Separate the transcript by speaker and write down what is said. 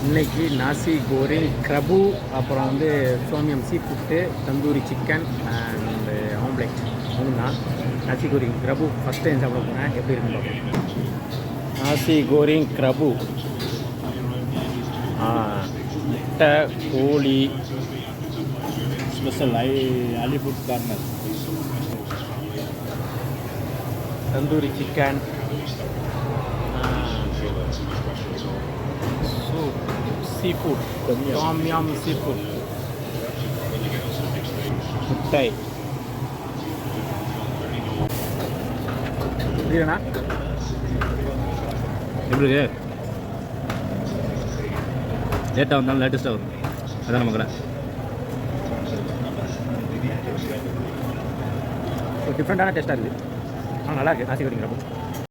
Speaker 1: இன்னைக்கு நாசி கோரிங் க்ரபு, அப்புறம் வந்து சோமியம் seafood, tandoori chicken and omelette மூணு தான். நாசி கோரிங் க்ரபு ஃபஸ்ட் டைம் சாப்பிட போகிறேன், எப்படி இருக்குன்னு பார்ப்போம். நாசி கோரிங் க்ரபு, முட்டை, கோழி,
Speaker 2: special Ali food corner,
Speaker 1: tandoori chicken, seafood, சோமியம் சீ ஃபுட், முட்டை. எப்படிண்ணா
Speaker 2: எப்படி இருக்கு? லேட்டாக வந்தாலும் லேட்டஸ்ட்டாக வரும், அதான் நம்ம கடை.
Speaker 1: டிஃப்ரெண்ட்டான டேஸ்ட்டாக இருக்குது. நல்லா இருக்குது நாசி கோரிங் க்ரபு.